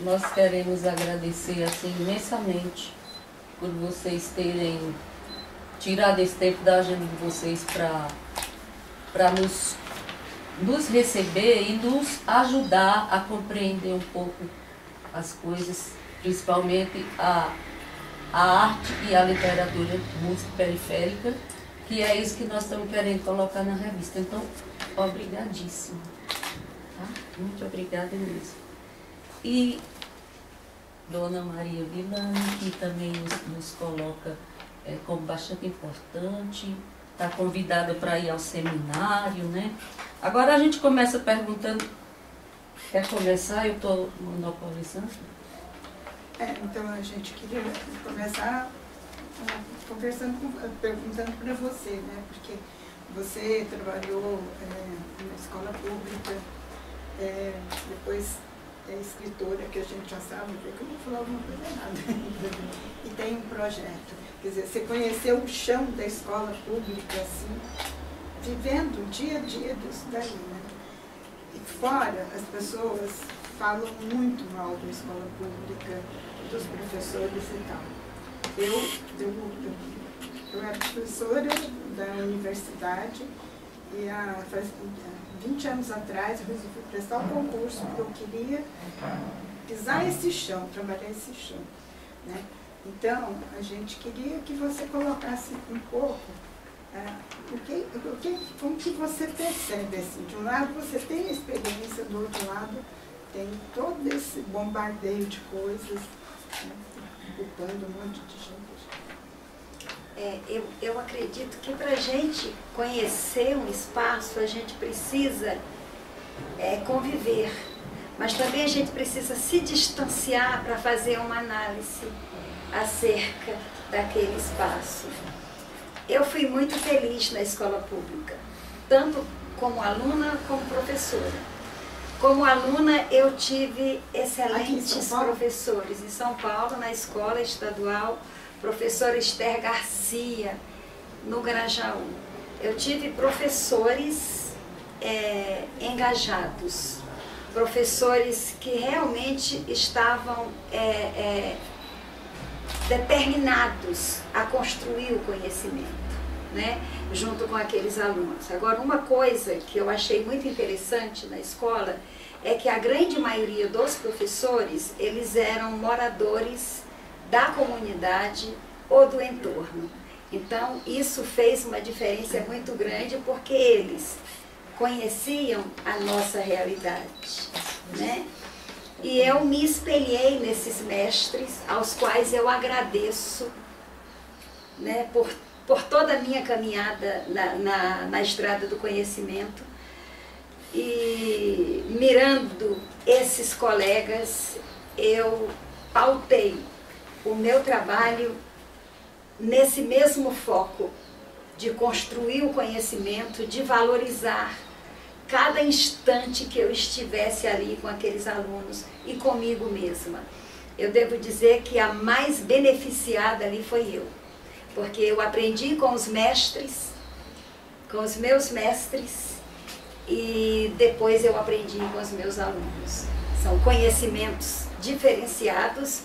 nós queremos agradecer assim, imensamente por vocês terem tirado esse tempo da agenda de vocês para nos receber e nos ajudar a compreender um pouco as coisas, principalmente a arte e a literatura música periférica, que é isso que nós estamos querendo colocar na revista. Então, obrigadíssimo. Tá? Muito obrigada mesmo. E Dona Maria Vilani, que também nos coloca como bastante importante, está convidada para ir ao seminário, né? Agora a gente começa perguntando, quer começar? Eu estou monopolizando. Então a gente queria começar perguntando para você, né? Porque você trabalhou na escola pública, depois é escritora, que a gente já sabe, que eu não vou falar alguma coisa errada, e tem um projeto. Quer dizer, você conheceu o chão da escola pública, assim, vivendo o dia a dia disso daí, né? E fora, as pessoas falam muito mal da escola pública, dos professores e tal. Eu era professora da universidade e faz 20 anos atrás eu resolvi prestar um concurso porque eu queria pisar esse chão, trabalhar esse chão, né? Então, a gente queria que você colocasse um pouco como que você percebe, assim, de um lado você tem a experiência, do outro lado tem todo esse bombardeio de coisas, né, ocupando um monte de gente. Eu acredito que para a gente conhecer um espaço, a gente precisa conviver, mas também a gente precisa se distanciar para fazer uma análise acerca daquele espaço. Eu fui muito feliz na escola pública, tanto como aluna como professora. Como aluna, eu tive excelentes professores em São Paulo, na escola estadual, professora Esther Garcia, no Grajaú. Eu tive professores engajados, professores que realmente estavam determinados a construir o conhecimento, né, junto com aqueles alunos. Agora, uma coisa que eu achei muito interessante na escola é que a grande maioria dos professores, eles eram moradores da comunidade ou do entorno. Então, isso fez uma diferença muito grande porque eles conheciam a nossa realidade, né? E eu me espelhei nesses mestres, aos quais eu agradeço, né, por toda a minha caminhada na estrada do conhecimento. E mirando esses colegas, eu pautei o meu trabalho nesse mesmo foco de construir o conhecimento, de valorizar cada instante que eu estivesse ali com aqueles alunos e comigo mesma. Eu devo dizer que a mais beneficiada ali foi eu, porque eu aprendi com os mestres, com os meus mestres, e depois eu aprendi com os meus alunos. São conhecimentos diferenciados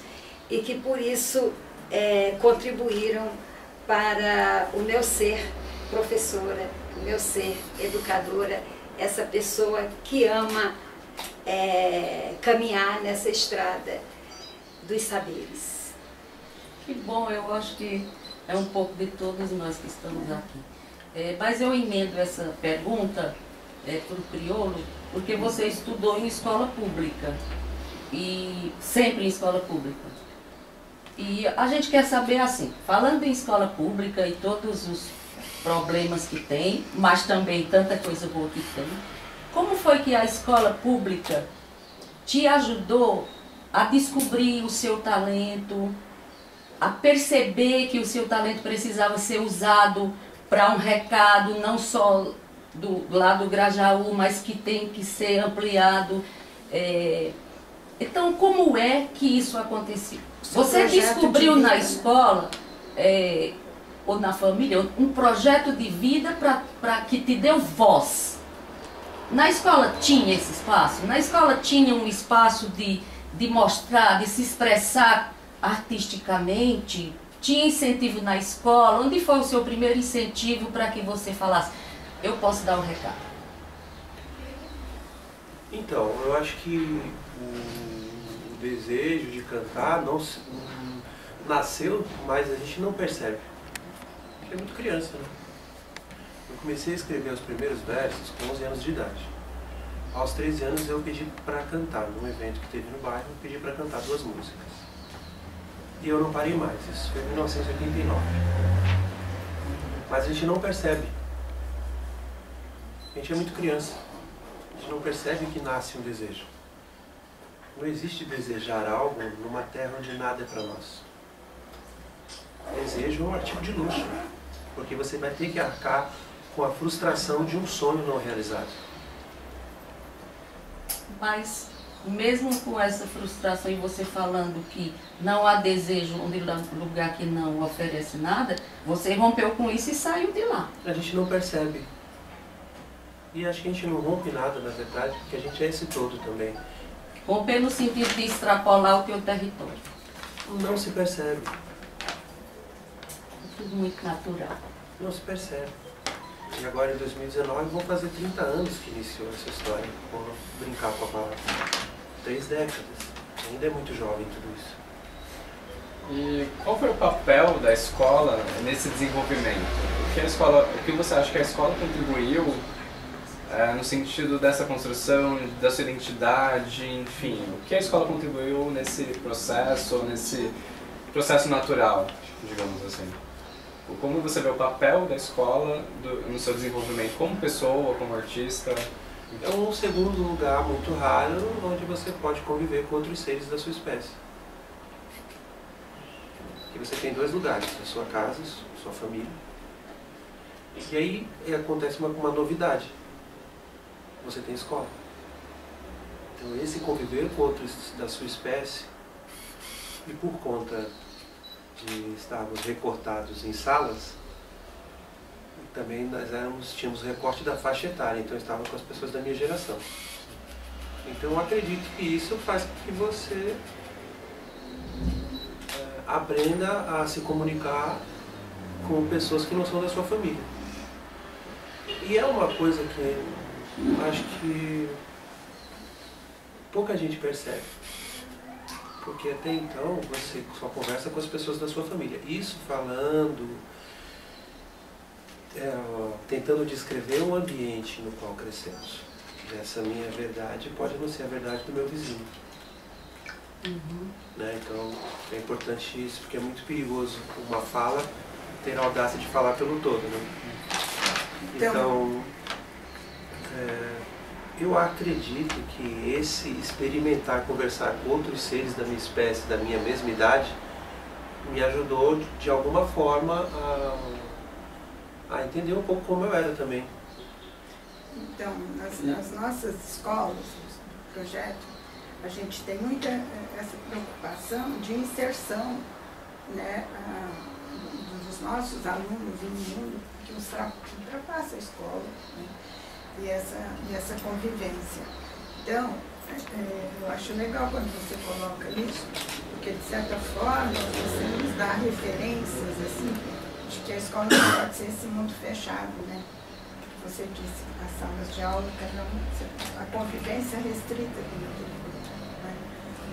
e que por isso contribuíram para o meu ser professora, o meu ser educadora, essa pessoa que ama caminhar nessa estrada dos saberes. Que bom, eu acho que é um pouco de todos nós que estamos aqui. Mas eu emendo essa pergunta para o Criolo, porque você estudou em escola pública, e sempre em escola pública. E a gente quer saber assim, falando em escola pública e todos os problemas que tem, mas também tanta coisa boa que tem, como foi que a escola pública te ajudou a descobrir o seu talento, a perceber que o seu talento precisava ser usado para um recado, não só do lado do Grajaú, mas que tem que ser ampliado? Então, como é que isso aconteceu? Você descobriu na escola, ou na família, um projeto de vida para que te deu voz. Na escola tinha esse espaço? Na escola tinha um espaço de de mostrar, de se expressar artisticamente? Tinha incentivo na escola? Onde foi o seu primeiro incentivo para que você falasse, eu posso dar um recado? Então, eu acho que o desejo de cantar não nasceu, mas a gente não percebe. Porque é muito criança, né? Eu comecei a escrever os primeiros versos com 11 anos de idade. Aos 13 anos eu pedi para cantar, num evento que teve no bairro, eu pedi para cantar 2 músicas. E eu não parei mais, isso foi em 1989. Mas a gente não percebe. A gente é muito criança. A gente não percebe que nasce um desejo. Não existe desejar algo numa terra onde nada é para nós. Desejo é um artigo de luxo, porque você vai ter que arcar com a frustração de um sonho não realizado. Mas, mesmo com essa frustração e você falando que não há desejo onde lugar que não oferece nada, você rompeu com isso e saiu de lá. A gente não percebe. E acho que a gente não rompe nada, na verdade, porque a gente é esse todo também. Romper no sentido de extrapolar o teu território. Não se percebe. É tudo muito natural. Não se percebe. E agora, em 2019, vão fazer 30 anos que iniciou essa história. Vou brincar com a palavra. 3 décadas. Ainda é muito jovem tudo isso. E qual foi o papel da escola nesse desenvolvimento? O que você acha que a escola contribuiu no sentido dessa construção, da sua identidade, enfim? O que a escola contribuiu nesse processo natural, digamos assim? Como você vê o papel da escola no seu desenvolvimento como pessoa, como artista? É um segundo lugar muito raro, onde você pode conviver com outros seres da sua espécie. Aqui você tem 2 lugares, a sua casa, a sua família. E aí acontece uma novidade. Você tem escola. Então esse conviver com outros da sua espécie, e por conta de estarmos recortados em salas, também nós tínhamos recorte da faixa etária, então eu estava com as pessoas da minha geração. Então eu acredito que isso faz com que você aprenda a se comunicar com pessoas que não são da sua família. E é uma coisa que acho que pouca gente percebe. Porque até então você só conversa com as pessoas da sua família. Isso falando, tentando descrever o ambiente no qual crescemos. Essa minha verdade pode não ser a verdade do meu vizinho. Né? Então é importante isso, porque é muito perigoso uma fala ter a audácia de falar pelo todo. Né? Então eu acredito que esse experimentar conversar com outros seres da minha espécie, da minha mesma idade, me ajudou de alguma forma a entender um pouco como eu era também. Então, nas nossas escolas, no projeto, a gente tem muita essa preocupação de inserção, né, dos nossos alunos em um mundo que ultrapassa a escola, né, e essa convivência. Então, eu acho legal quando você coloca isso, porque de certa forma você nos dá referências assim, de que a escola não pode ser esse mundo fechado, né? Você disse, as salas de aula, a convivência restrita naquele grupo, né?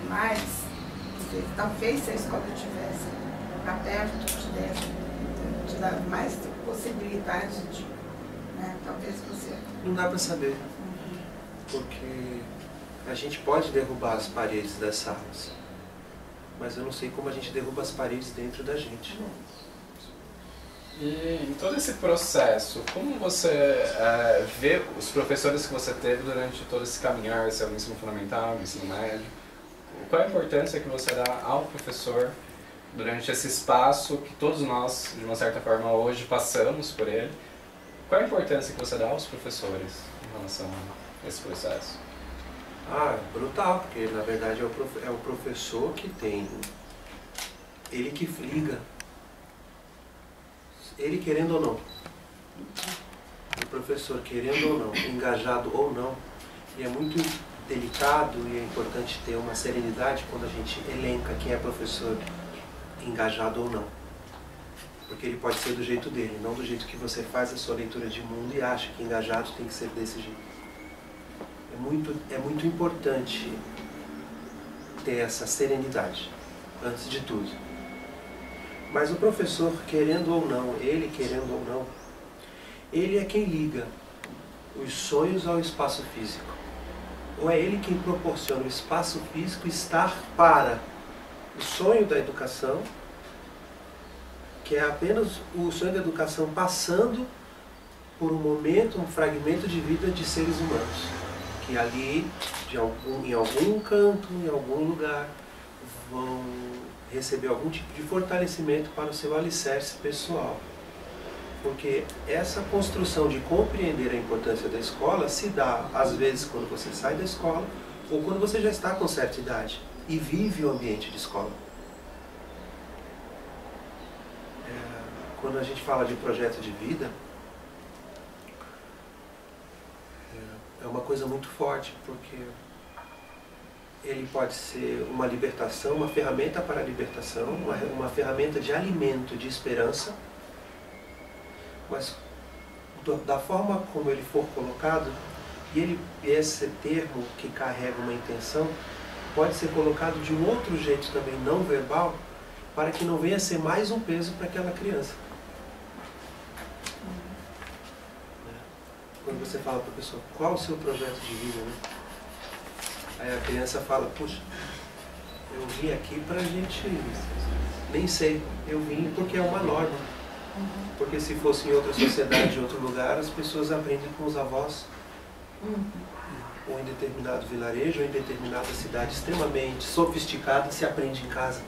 Mas, talvez se a escola tivesse aberto, te dar mais possibilidades de, né? Talvez você... Não dá para saber, porque a gente pode derrubar as paredes das salas, mas eu não sei como a gente derruba as paredes dentro da gente. E em todo esse processo, como você vê os professores que você teve durante todo esse caminhar, seu ensino fundamental, ensino médio? Qual é a importância que você dá ao professor durante esse espaço que todos nós, de uma certa forma, hoje passamos por ele? Qual é a importância que você dá aos professores em relação a esse processo? Brutal, porque na verdade é o professor que tem, ele que liga. Ele querendo ou não, o professor querendo ou não, engajado ou não, e é muito delicado e é importante ter uma serenidade quando a gente elenca quem é professor engajado ou não. Porque ele pode ser do jeito dele, não do jeito que você faz a sua leitura de mundo e acha que engajado tem que ser desse jeito. É muito importante ter essa serenidade, antes de tudo. Mas o professor, querendo ou não, ele querendo ou não, ele é quem liga os sonhos ao espaço físico. Ou é ele quem proporciona o espaço físico estar para o sonho da educação, que é apenas o sonho da educação passando por um momento, um fragmento de vida de seres humanos, que ali, em algum canto, em algum lugar, vão receber algum tipo de fortalecimento para o seu alicerce pessoal. Porque essa construção de compreender a importância da escola se dá, às vezes, quando você sai da escola, ou quando você já está com certa idade e vive o ambiente de escola. Quando a gente fala de projeto de vida, é uma coisa muito forte, porque ele pode ser uma libertação, uma ferramenta para a libertação, uma ferramenta de alimento, de esperança, mas da forma como ele for colocado, e esse termo que carrega uma intenção, pode ser colocado de um outro jeito também, não verbal, para que não venha a ser mais um peso para aquela criança. Quando você fala para a pessoa, qual o seu projeto de vida, né? Aí a criança fala, puxa, eu vim aqui para a gente, nem sei, eu vim porque é uma norma. Porque se fosse em outra sociedade, em outro lugar, as pessoas aprendem com os avós. Ou em determinado vilarejo, ou em determinada cidade extremamente sofisticada, se aprende em casa.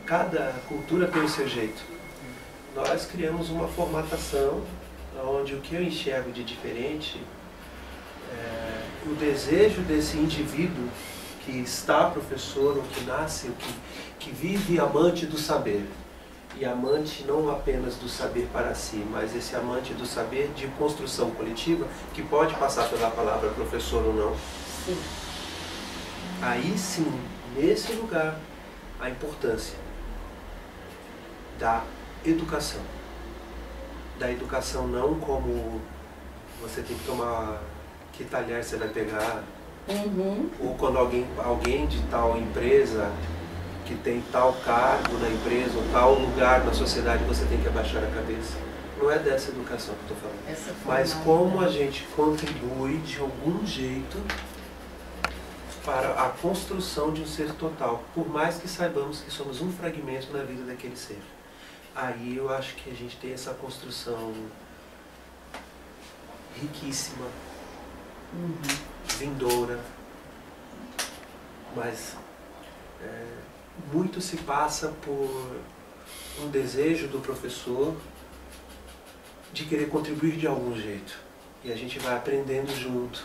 Cada cultura tem o seu jeito. Nós criamos uma formatação onde o que eu enxergo de diferente é o desejo desse indivíduo que está professor, ou que nasce, ou que vive amante do saber. E amante não apenas do saber para si, mas esse amante do saber de construção coletiva, que pode passar pela palavra professor ou não. Sim. Aí sim, nesse lugar, a importância da educação. Da educação não como você tem que tomar, que talher você vai pegar, ou quando alguém de tal empresa, que tem tal cargo na empresa, ou tal lugar na sociedade, você tem que abaixar a cabeça. Não é dessa educação que eu estou falando. Mas como a gente contribui de algum jeito para a construção de um ser total, por mais que saibamos que somos um fragmento na vida daquele ser. Aí eu acho que a gente tem essa construção riquíssima, vindoura, mas muito se passa por um desejo do professor de querer contribuir de algum jeito. E a gente vai aprendendo junto.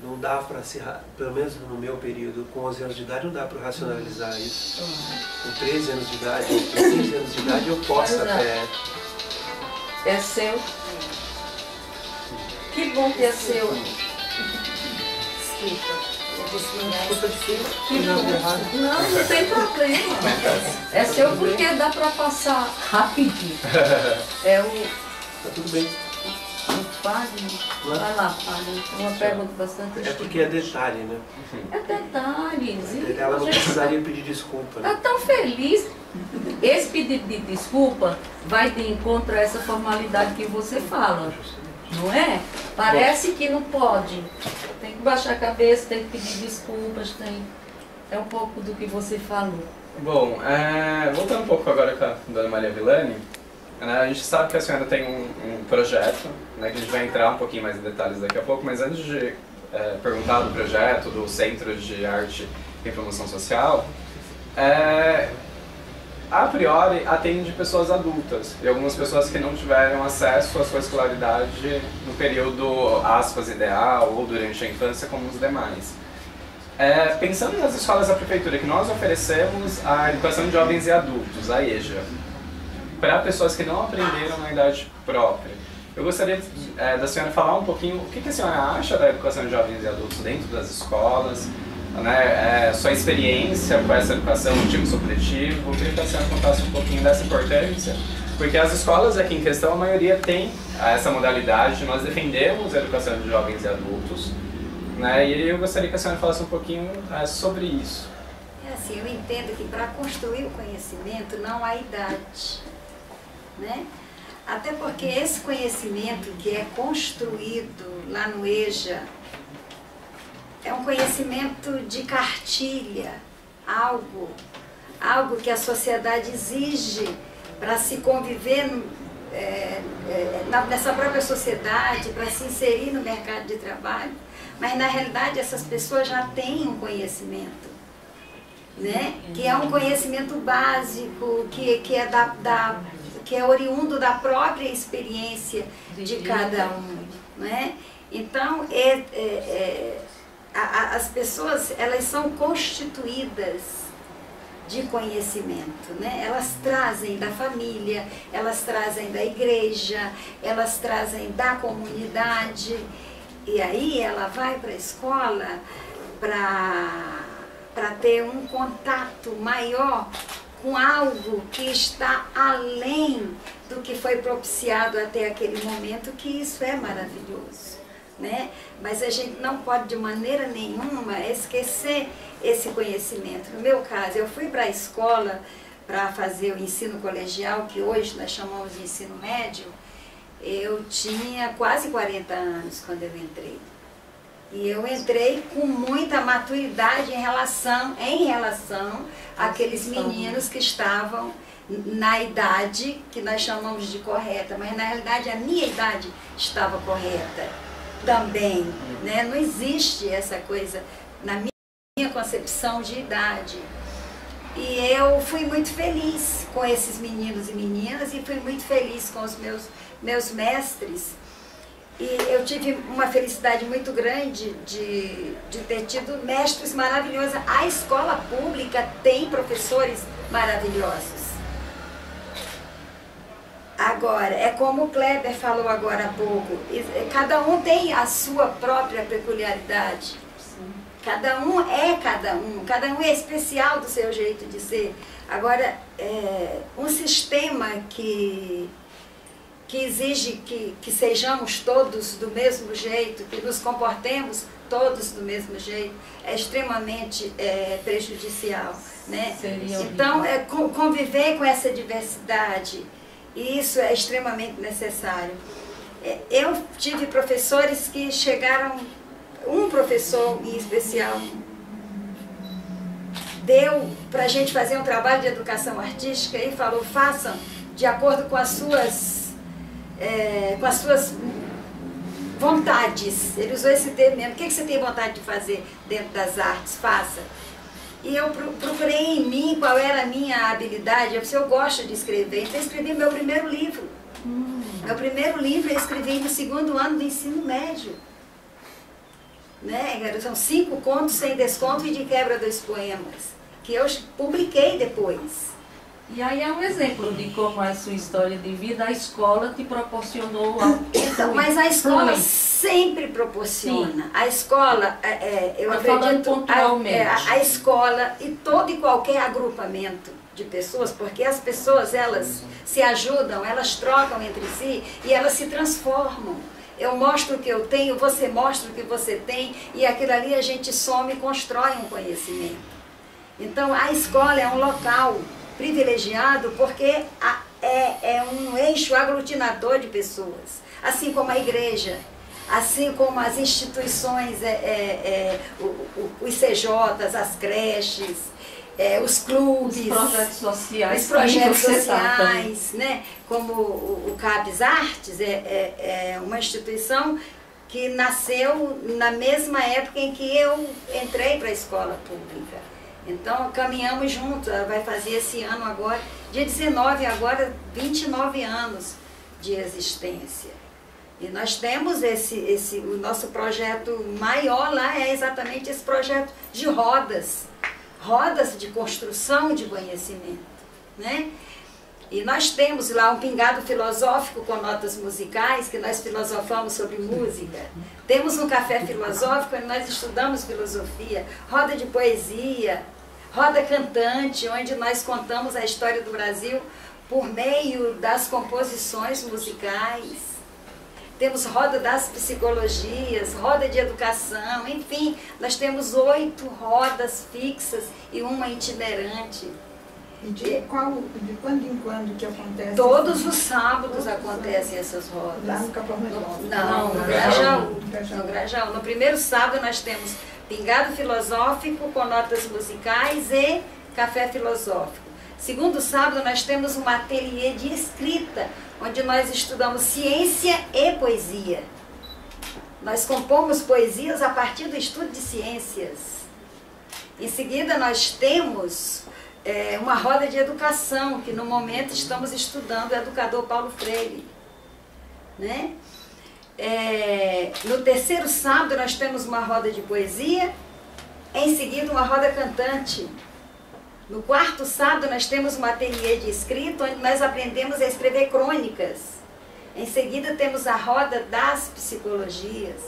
Não dá para se, pelo menos no meu período, com 11 anos de idade, não dá para racionalizar isso. Com 13 anos de idade, ou com 15 anos de idade, eu posso até... É seu. Que bom que é seu. Desculpa de cima, não tem problema. É seu porque dá para passar rapidinho. É o... Tá tudo bem. O Fábio. Vai lá, Fábio. Uma pergunta bastante... É porque é detalhe, né? É detalhes. Ela não precisaria pedir desculpa, né? Tá tão feliz. Esse pedido de desculpa vai de encontro a essa formalidade que você fala. Não é? Parece que não pode. Tem que baixar a cabeça, tem que pedir desculpas, é um pouco do que você falou. Bom, voltando um pouco agora com a dona Maria Villani, a gente sabe que a senhora tem um projeto, né, que a gente vai entrar um pouquinho mais em detalhes daqui a pouco, mas antes de perguntar do projeto, do Centro de Arte e Promoção Social, a priori atende pessoas adultas e algumas pessoas que não tiveram acesso à sua escolaridade no período, aspas, ideal ou durante a infância como os demais. Pensando nas escolas da prefeitura, que nós oferecemos a educação de jovens e adultos, a EJA, para pessoas que não aprenderam na idade própria Eu gostaria da senhora falar um pouquinho o que a senhora acha da educação de jovens e adultos dentro das escolas, né? Sua experiência com essa educação, o tipo supletivo. Eu queria que a senhora contasse um pouquinho dessa importância, porque as escolas aqui em questão, a maioria tem essa modalidade. Nós defendemos a educação de jovens e adultos, né? E eu gostaria que a senhora falasse um pouquinho sobre isso. É assim, eu entendo que para construir o conhecimento não há idade, né? Até porque esse conhecimento que é construído lá no EJA é um conhecimento de cartilha, algo que a sociedade exige para se conviver nessa própria sociedade, para se inserir no mercado de trabalho. Mas na realidade essas pessoas já têm um conhecimento, né? Que é um conhecimento básico, que é oriundo da própria experiência de cada um, né? Então, as pessoas, elas são constituídas de conhecimento, né? Elas trazem da família, elas trazem da igreja, elas trazem da comunidade, e aí ela vai para a escola para ter um contato maior com algo que está além do que foi propiciado até aquele momento, que isso é maravilhoso, né? Mas a gente não pode de maneira nenhuma esquecer esse conhecimento. No meu caso, eu fui para a escola para fazer o ensino colegial, que hoje nós chamamos de ensino médio. Eu tinha quase 40 anos quando eu entrei. E eu entrei com muita maturidade em relação àqueles meninos que estavam na idade que nós chamamos de correta, mas na realidade a minha idade estava correta também, né? Não existe essa coisa na minha concepção de idade. E eu fui muito feliz com esses meninos e meninas, e fui muito feliz com os meus mestres. E eu tive uma felicidade muito grande de ter tido mestres maravilhosos. A escola pública tem professores maravilhosos. Agora, é como o Kleber falou agora há pouco, cada um tem a sua própria peculiaridade. Cada um é especial do seu jeito de ser. Agora, um sistema que exige que sejamos todos do mesmo jeito, que nos comportemos todos do mesmo jeito, é extremamente prejudicial, né? Então, conviver com essa diversidade, isso é extremamente necessário. Eu tive professores que chegaram, um professor em especial deu para a gente fazer um trabalho de educação artística e falou: façam de acordo com as suas vontades. Ele usou esse termo mesmo. O que você tem vontade de fazer dentro das artes? Faça. E eu procurei em mim qual era a minha habilidade. Eu disse: eu gosto de escrever. Então eu escrevi meu primeiro livro. Meu primeiro livro eu escrevi no 2º ano do ensino médio. Né? São 5 contos sem desconto e de quebra 2 poemas, que eu publiquei depois. E aí é um exemplo de como a sua história de vida, a escola te proporcionou algo. Então, mas a escola sempre proporciona. Sim. A escola, eu acredito, a escola e todo e qualquer agrupamento de pessoas, porque as pessoas, elas se ajudam, elas trocam entre si e elas se transformam. Eu mostro o que eu tenho, você mostra o que você tem, e aquilo ali a gente soma e constrói um conhecimento. Então a escola é um local privilegiado porque é um eixo aglutinador de pessoas, assim como a igreja, assim como as instituições, os CJs, as creches, os clubes, os projetos sociais, né? Como o CAPES Artes é uma instituição que nasceu na mesma época em que eu entrei para a escola pública. Então caminhamos juntos, ela vai fazer esse ano agora, dia 19 agora, 29 anos de existência. E nós temos o nosso projeto maior lá é exatamente esse projeto de rodas de construção de conhecimento, né? E nós temos lá um pingado filosófico com notas musicais, que nós filosofamos sobre música. Temos um café filosófico, onde nós estudamos filosofia, roda de poesia, roda cantante, onde nós contamos a história do Brasil por meio das composições musicais. Temos roda das psicologias, roda de educação, enfim, nós temos 8 rodas fixas e uma itinerante. E de quando em quando que acontece? Todos os sábados acontecem essas rodas. Lá no Capão Redondo? Não, no Grajaú. No Grajaú. No primeiro sábado nós temos pingado filosófico com notas musicais e café filosófico. Segundo sábado nós temos um ateliê de escrita, onde nós estudamos ciência e poesia. Nós compomos poesias a partir do estudo de ciências. Em seguida nós temos uma roda de educação, que no momento estamos estudando o educador Paulo Freire. Né? No terceiro sábado nós temos uma roda de poesia, em seguida uma roda cantante. No quarto sábado nós temos um ateliê de escrita, onde nós aprendemos a escrever crônicas. Em seguida temos a roda das psicologias.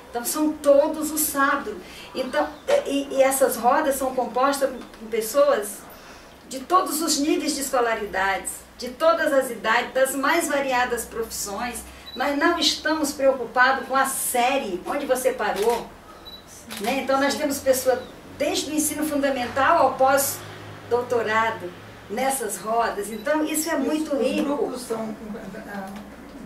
Então são todos os sábados. Então, e essas rodas são compostas por pessoas de todos os níveis de escolaridades, de todas as idades, das mais variadas profissões. Nós não estamos preocupados com a série, onde você parou. Né? Então nós temos pessoas desde o ensino fundamental ao pós-doutorado nessas rodas. Então isso é muito rico. Os grupos são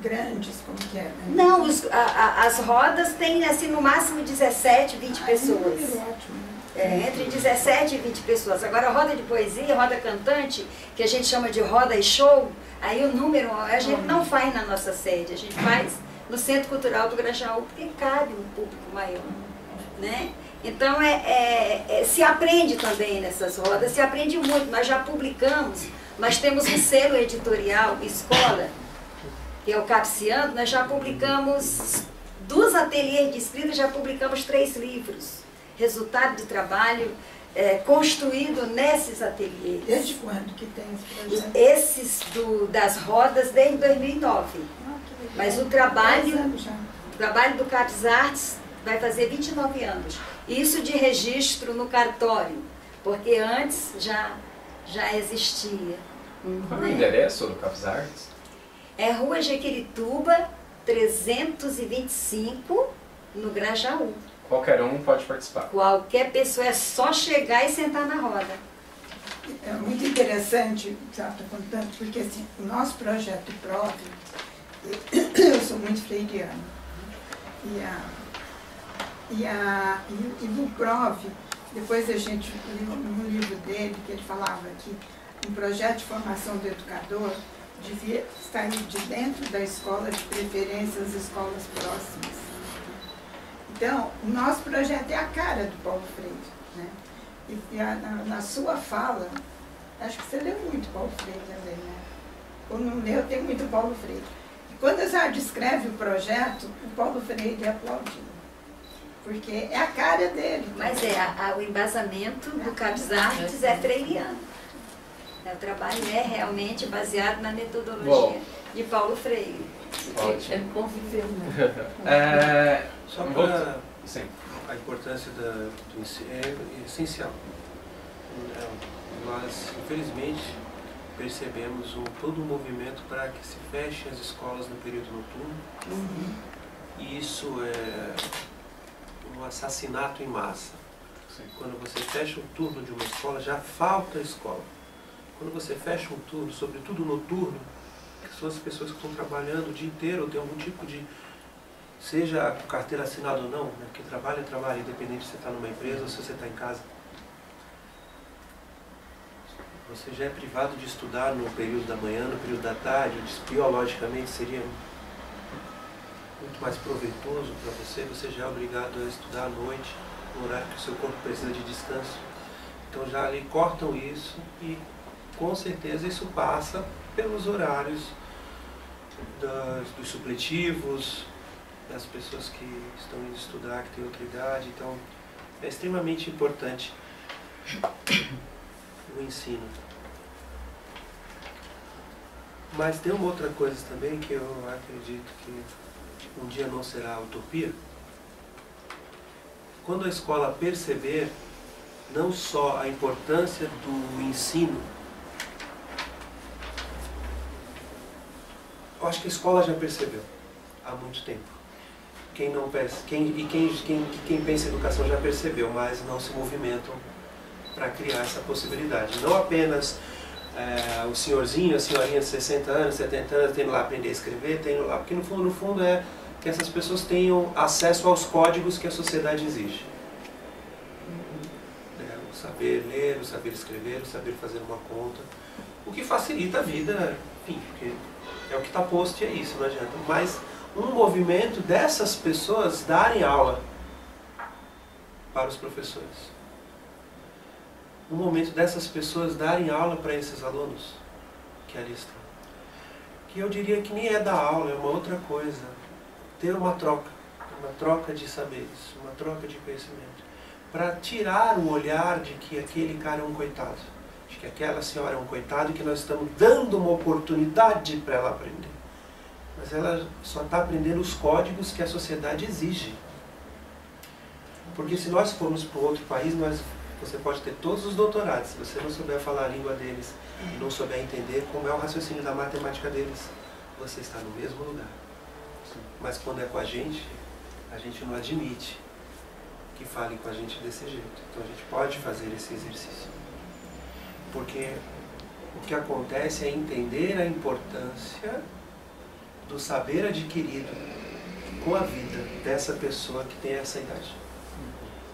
grandes, como que é? Né? Não, as rodas têm assim no máximo 17, 20 pessoas. Ótimo. Entre 17 e 20 pessoas. Agora, a roda de poesia, roda cantante, que a gente chama de roda e show, aí o número a gente não faz na nossa sede, a gente faz no Centro Cultural do Grajaú, porque cabe um público maior. Né? Então, se aprende também nessas rodas, se aprende muito. Nós já publicamos, nós temos um selo editorial, Escola, que é o Capciando, nós já publicamos, dos ateliês de escrita, já publicamos 3 livros. Resultado de trabalho construído nesses ateliês. Desde quando que tem esse projeto? Esses das rodas desde 2009. Mas o trabalho do CAPES Artes vai fazer 29 anos. Isso de registro no cartório, porque antes já existia. Qual é o endereço do CAPES Artes? É Rua Jequirituba, 325, no Grajaú. Qualquer um pode participar. Qualquer pessoa, é só chegar e sentar na roda. É muito interessante o que você está contando, porque assim, o nosso projeto PROV, eu sou muito freiriana, e no PROV, depois a gente viu no livro dele, que ele falava que um projeto de formação do educador devia sair de dentro da escola, de preferência as escolas próximas. Então, o nosso projeto é a cara do Paulo Freire. Né? E na sua fala, acho que você leu muito Paulo Freire também, né? Ou não leu, tem muito Paulo Freire. E quando a senhora descreve o projeto, o Paulo Freire é aplaudido. Porque é a cara dele. Mas o embasamento do CAPES Artes é freiriano. O trabalho é realmente baseado na metodologia de Paulo Freire. Ótimo. Conviver, né? Só para a importância do ensino é essencial. Nós, infelizmente, percebemos todo um movimento para que se fechem as escolas no período noturno. E isso é um assassinato em massa. Sim. Quando você fecha o turno de uma escola, já falta escola. Quando você fecha um turno, sobretudo noturno, que são as pessoas que estão trabalhando o dia inteiro, ou tem algum tipo de, seja com carteira assinada ou não, né? Porque trabalho é trabalho, independente se você está numa empresa ou se você está em casa. Você já é privado de estudar no período da manhã, no período da tarde, biologicamente seria muito mais proveitoso para você, você já é obrigado a estudar à noite, no horário que o seu corpo precisa de descanso. Então já ali cortam isso e com certeza isso passa pelos horários dos supletivos, das pessoas que estão indo estudar, que têm outra idade. Então é extremamente importante o ensino. Mas tem uma outra coisa também que eu acredito que um dia não será utopia. Quando a escola perceber não só a importância do ensino, eu acho que a escola já percebeu há muito tempo. Quem pensa em educação já percebeu, mas não se movimentam para criar essa possibilidade. Não apenas o senhorzinho, a senhorinha de 60 anos, 70 anos, tendo lá aprender a escrever, tendo lá, porque no fundo é que essas pessoas tenham acesso aos códigos que a sociedade exige. O saber ler, o saber escrever, o saber fazer uma conta, o que facilita a vida, enfim, porque é o que está posto e é isso, não adianta. Mas um movimento dessas pessoas darem aula para os professores. Um momento dessas pessoas darem aula para esses alunos que ali estão. Que eu diria que nem é dar aula, é uma outra coisa. Ter uma troca de saberes, uma troca de conhecimento. Para tirar o olhar de que aquele cara é um coitado, de que aquela senhora é um coitado e que nós estamos dando uma oportunidade para ela aprender. Mas ela só está aprendendo os códigos que a sociedade exige. Porque se nós formos para outro país, você pode ter todos os doutorados, se você não souber falar a língua deles e não souber entender como é o raciocínio da matemática deles, você está no mesmo lugar. Mas quando é com a gente não admite que falem com a gente desse jeito. Então a gente pode fazer esse exercício. Porque o que acontece é entender a importância do saber adquirido com a vida dessa pessoa que tem essa idade.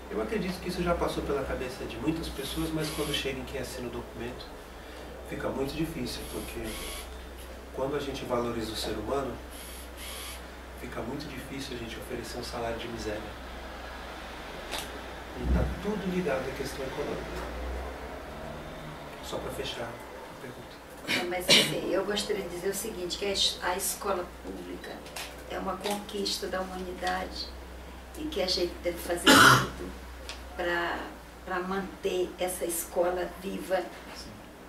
Eu acredito que isso já passou pela cabeça de muitas pessoas, mas quando chega em quem assina o documento, fica muito difícil, porque quando a gente valoriza o ser humano, fica muito difícil a gente oferecer um salário de miséria. E está tudo ligado à questão econômica. Só para fechar a pergunta. Mas assim, eu gostaria de dizer o seguinte, que a escola pública é uma conquista da humanidade e que a gente deve fazer tudo para manter essa escola viva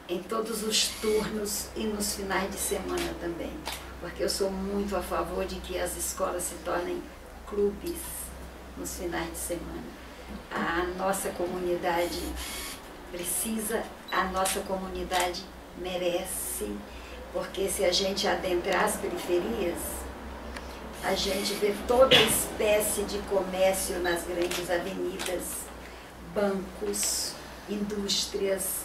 em todos os turnos e nos finais de semana também. Porque eu sou muito a favor de que as escolas se tornem clubes nos finais de semana. A nossa comunidade precisa, a nossa comunidade merece, porque se a gente adentrar as periferias, a gente vê toda espécie de comércio nas grandes avenidas, bancos, indústrias,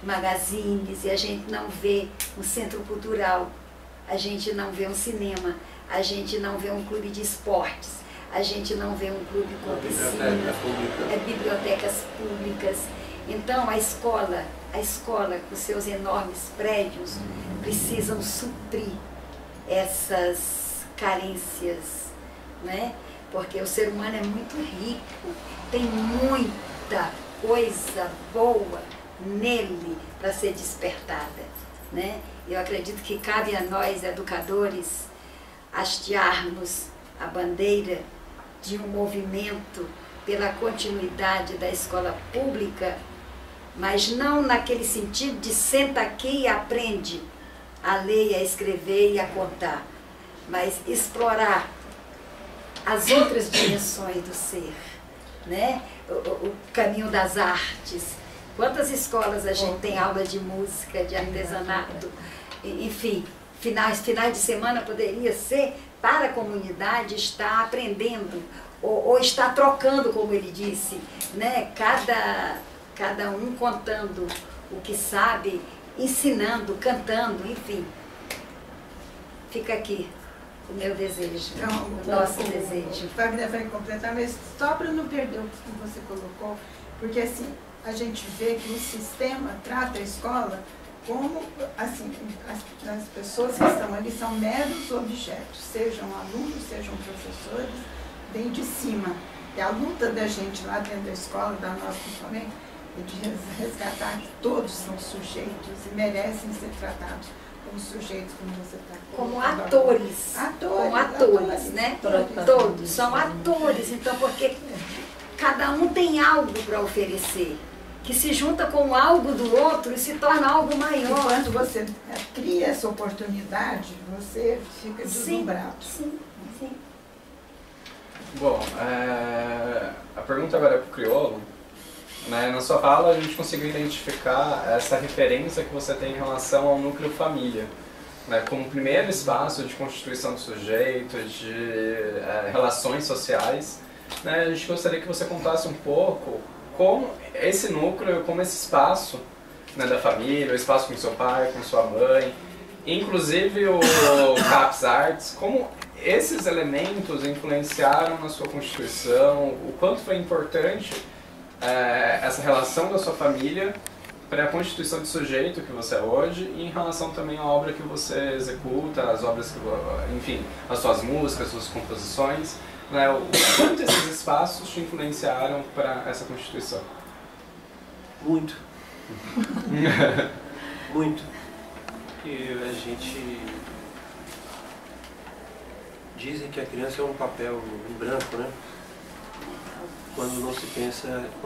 magazines, e a gente não vê um centro cultural, a gente não vê um cinema, a gente não vê um clube de esportes, a gente não vê um clube com piscina, bibliotecas públicas. Então a escola com seus enormes prédios precisam suprir essas carências, né? Porque o ser humano é muito rico, tem muita coisa boa nele para ser despertada, né? Eu acredito que cabe a nós, educadores, hastearmos a bandeira de um movimento pela continuidade da escola pública, mas não naquele sentido de senta aqui e aprende a ler, a escrever e a contar, mas explorar as outras dimensões do ser, né? O caminho das artes. Quantas escolas a gente tem aula de música, de artesanato, enfim, finais de semana poderia ser para a comunidade estar aprendendo ou estar trocando, como ele disse, né? Cada um contando o que sabe, ensinando, cantando, enfim. Fica aqui o meu desejo, o nosso desejo. Wagner vai completar, mas só para não perder o que você colocou, porque assim, a gente vê que o sistema trata a escola como, assim, as pessoas que estão ali são meros objetos, sejam alunos, sejam professores, vem de cima. E a luta da gente lá dentro da escola, da nossa principalmente, é de resgatar que todos são sujeitos e merecem ser tratados como sujeitos, como você está como atores. Como atores, né? Todos são atores, então, porque cada um tem algo para oferecer, que se junta com algo do outro e se torna algo E maior. quando você cria essa oportunidade, você fica deslumbrado. Sim, sim. Bom, a pergunta agora é para o Criolo. Né? Na sua fala a gente conseguiu identificar essa referência que você tem em relação ao núcleo família, né? Como primeiro espaço de constituição do sujeito, de relações sociais. Né? A gente gostaria que você contasse um pouco como esse núcleo, como esse espaço, né, da família, o espaço com seu pai, com sua mãe, inclusive o CAPS Arts, como esses elementos influenciaram na sua constituição, o quanto foi importante essa relação da sua família para a constituição de sujeito que você é hoje e em relação também à obra que você executa, as obras que, enfim, as suas músicas, as suas composições, né? O quanto esses espaços te influenciaram para essa constituição? Muito. Muito. E a gente... Dizem que a criança é um papel em branco, né? Quando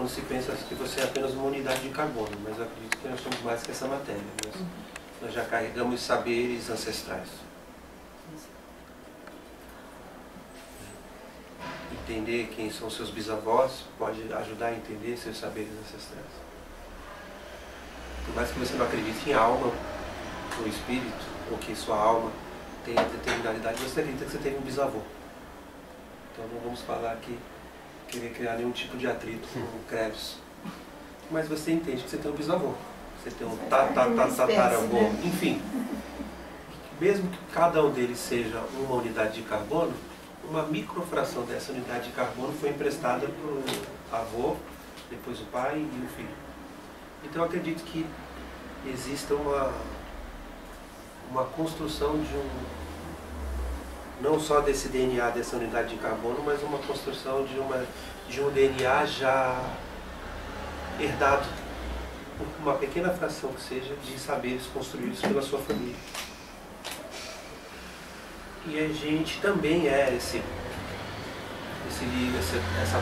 se pensa que você é apenas uma unidade de carbono, mas eu acredito que nós somos mais que essa matéria. Nós já carregamos saberes ancestrais. Entender quem são seus bisavós pode ajudar a entender seus saberes ancestrais. Por mais que você não acredite em alma, no espírito, ou que sua alma tenha determinalidade, você acredita que você teve um bisavô. Então não vamos falar aqui, querer criar nenhum tipo de atrito com o Krebs. Mas você entende que você tem um bisavô, você tem um tataravô, enfim. Mesmo que cada um deles seja uma unidade de carbono, uma microfração dessa unidade de carbono foi emprestada para o avô, depois o pai e o filho. Então eu acredito que exista uma construção de não só desse DNA, dessa unidade de carbono, mas uma construção de um DNA já herdado por uma pequena fração que seja de saberes construídos pela sua família. E a gente também essa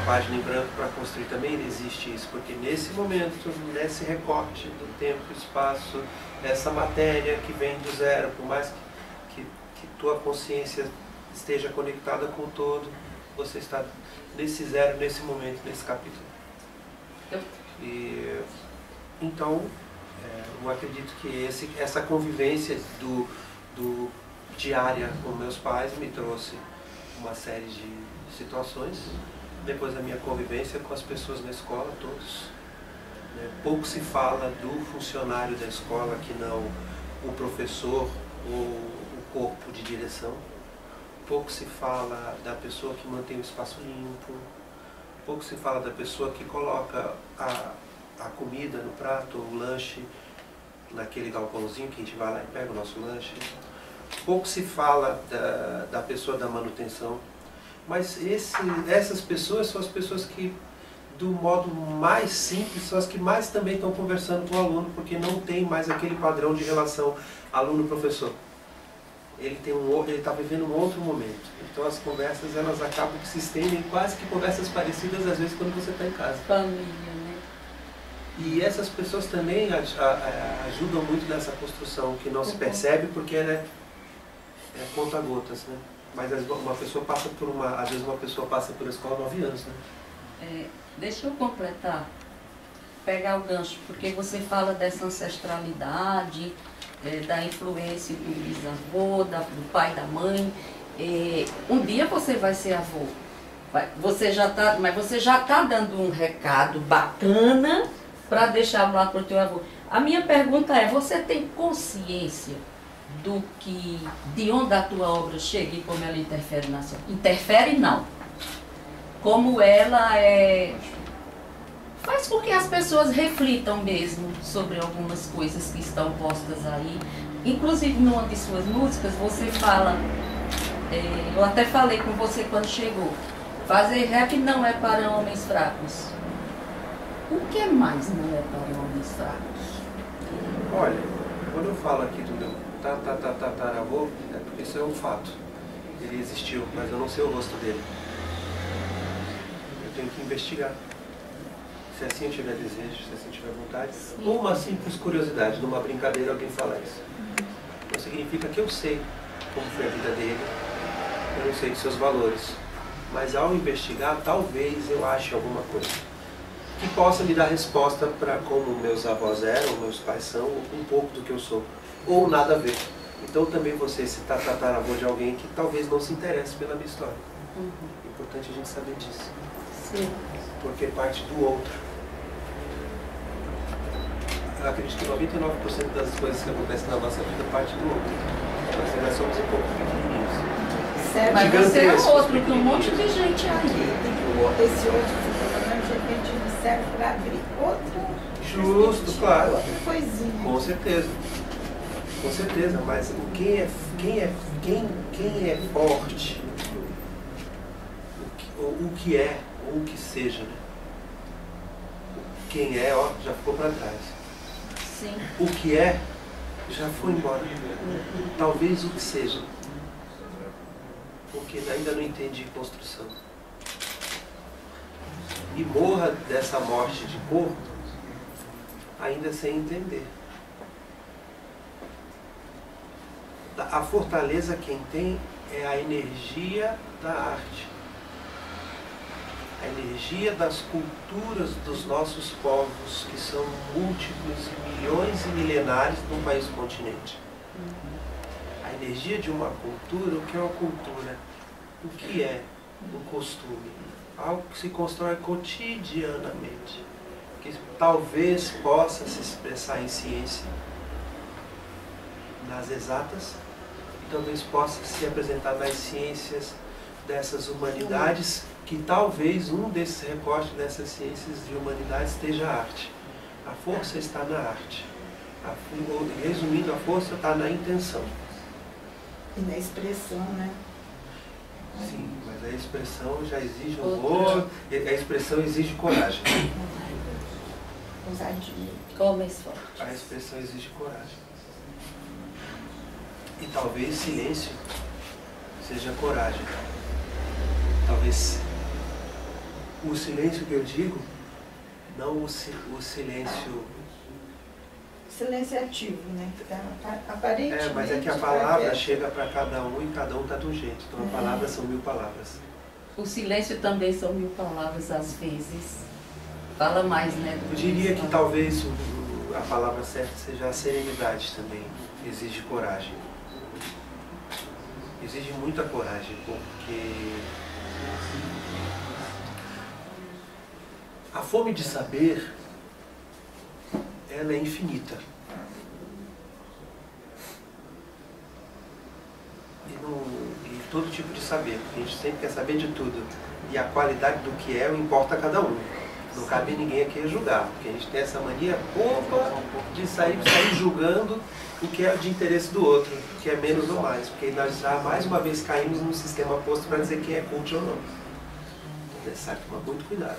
página em branco para construir também existe isso, porque nesse momento, nesse recorte do tempo e espaço, essa matéria que vem do zero, por mais que tua consciência esteja conectada com o todo, você está nesse zero, nesse momento, nesse capítulo. E, então, eu acredito que essa convivência diária com meus pais me trouxe uma série de situações. Depois da minha convivência com as pessoas na escola, todos. Pouco se fala do funcionário da escola que não o professor ou o corpo de direção. Pouco se fala da pessoa que mantém o espaço limpo. Pouco se fala da pessoa que coloca a comida no prato, o lanche, naquele galpãozinho que a gente vai lá e pega o nosso lanche. Pouco se fala da pessoa da manutenção. Mas essas pessoas são as pessoas que, do modo mais simples, são as que mais também estão conversando com o aluno, porque não tem mais aquele padrão de relação aluno-professor. Ele está vivendo um outro momento. Então as conversas, elas acabam que se estendem quase que conversas parecidas, às vezes, quando você está em casa. Família, né? E essas pessoas também ajudam muito nessa construção, que não se percebe, porque ela é conta-gotas, né? Mas uma pessoa passa às vezes uma pessoa passa por escola 9 anos, né? Deixa eu completar, pegar o gancho, porque você fala dessa ancestralidade, da influência do bisavô, do pai, da mãe. Um dia você vai ser avô, mas você já está dando um recado bacana para deixar lá para o teu avô. A minha pergunta é, você tem consciência de onde a tua obra chega e como ela interfere na sua... Interfere não. Como ela faz com que as pessoas reflitam mesmo sobre algumas coisas que estão postas aí. Inclusive, numa de suas músicas, você fala... eu até falei com você quando chegou. Fazer rap não é para homens fracos. O que mais não é para homens fracos? Olha, quando eu falo aqui do meu tataravô, é porque isso é um fato. Ele existiu, mas eu não sei o rosto dele. Eu tenho que investigar. se assim eu tiver desejo, se assim eu tiver vontade, ou uma simples curiosidade, numa brincadeira alguém falar isso. Não significa que eu sei como foi a vida dele, eu não sei de seus valores, mas ao investigar, talvez eu ache alguma coisa que possa me dar resposta para como meus avós eram, meus pais são, ou um pouco do que eu sou, ou nada a ver. Então também você se tataravô de alguém que talvez não se interesse pela minha história. É importante a gente saber disso. Sim. Porque parte do outro. Eu acredito que 99% das coisas que acontecem na nossa vida parte do outro. Nós somos um pouco pequenininhos. Mas você é Gigantescos, outro, tem um pequenininhos. monte de gente aí. Esse outro, de repente, ele serve para abrir outra Justo, claro. outra coisinha. Com certeza. Com certeza, mas quem é forte, o que é, ou o que seja, né? Quem é, ó, já ficou para trás. Sim. O que é, já foi embora. Talvez o que seja. Porque ainda não entendi construção. E morra dessa morte de corpo, ainda sem entender. A fortaleza quem tem é a energia da arte. A energia das culturas dos nossos povos, que são múltiplos e milhões e milenares num país continente. A energia de uma cultura, o que é uma cultura? O que é um costume? Algo que se constrói cotidianamente, que talvez possa se expressar em ciência, nas exatas, e talvez possa se apresentar nas ciências dessas humanidades, que talvez um desses recortes dessas ciências de humanidades esteja a arte. A força está na arte. Resumindo, a força está na intenção. E na expressão, né? Sim, mas a expressão já exige amor, a expressão exige coragem. Ousadia. Qual mais forte? A expressão exige coragem. E talvez silêncio seja coragem. Talvez o silêncio que eu digo, não o silêncio... Silêncio ativo, né? Aparentemente. mas é que a palavra chega para cada um e cada um está de um jeito. Então a palavra são 1000 palavras. O silêncio também são 1000 palavras, às vezes. Fala mais, né? Eu diria que talvez a palavra certa seja a serenidade também. Exige coragem. Exige muita coragem, porque a fome de saber, ela é infinita. E todo tipo de saber. A gente sempre quer saber de tudo. E a qualidade do que é, importa a cada um. Não cabe ninguém aqui julgar, porque a gente tem essa mania boba de sair julgando o que é de interesse do outro, o que é menos ou mais. Porque nós já mais uma vez caímos num sistema posto para dizer quem é cult ou não. Então é necessário tomar muito cuidado,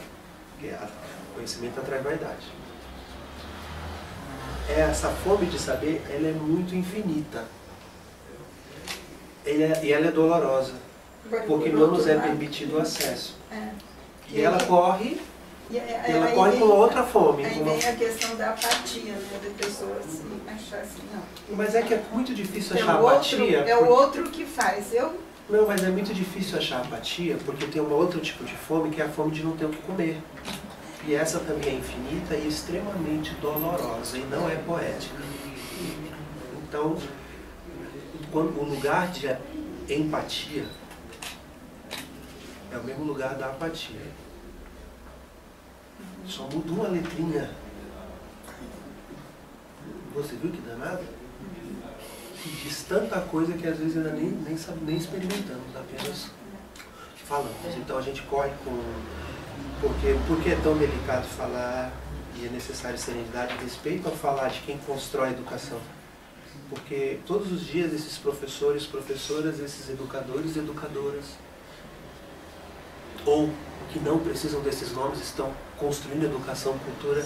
porque o conhecimento atrai vaidade. Essa fome de saber, ela é muito infinita. E ela é dolorosa, porque não nos é permitido o acesso. E ela corre... ela corre com outra fome. Aí vem a questão da apatia, né? Da pessoa se achar assim, não. Mas é que é muito difícil achar apatia. É o outro que faz. Não, mas é muito difícil achar apatia, porque tem um outro tipo de fome, que é a fome de não ter o que comer. E essa também é infinita e extremamente dolorosa, e não é poética. Então, quando o lugar de empatia é o mesmo lugar da apatia. Só muda uma letrinha. Você viu que danado? Que diz tanta coisa que às vezes ainda nem experimentamos, apenas falamos. Então a gente corre com... Porque é tão delicado falar e é necessário serenidade e respeito ao falar de quem constrói a educação. Porque todos os dias esses professores, professoras, esses educadores e educadoras, ou que não precisam desses nomes, estão construindo educação, cultura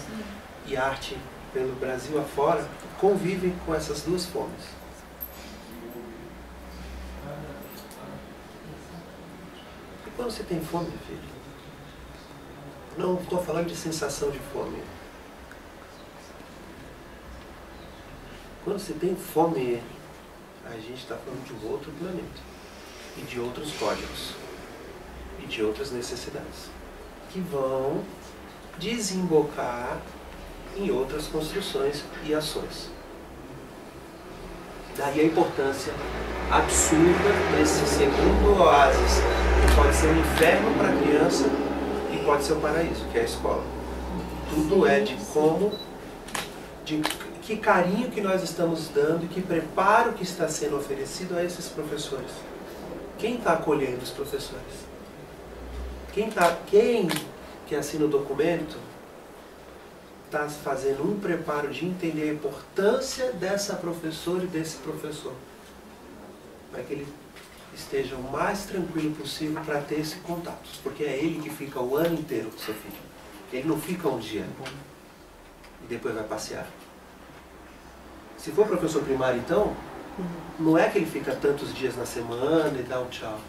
e arte pelo Brasil afora, convivem com essas duas fomes. E quando você tem fome, meu filho, Não estou falando de sensação de fome. Quando você tem fome, a gente está falando de um outro planeta. E de outros códigos. E de outras necessidades. Que vão desembocar em outras construções e ações. Daí a importância absurda desse segundo oásis, que pode ser um inferno para a criança e pode ser um paraíso, que é a escola. Tudo é de como, de que carinho que nós estamos dando e que preparo que está sendo oferecido a esses professores. Quem está acolhendo os professores? Quem que assina o documento está fazendo um preparo de entender a importância dessa professora e desse professor, para que ele esteja o mais tranquilo possível para ter esse contato, porque é ele que fica o ano inteiro com o seu filho. Ele não fica um dia e depois vai passear. Se for professor primário, então, não é que ele fica tantos dias na semana e dá um tchau.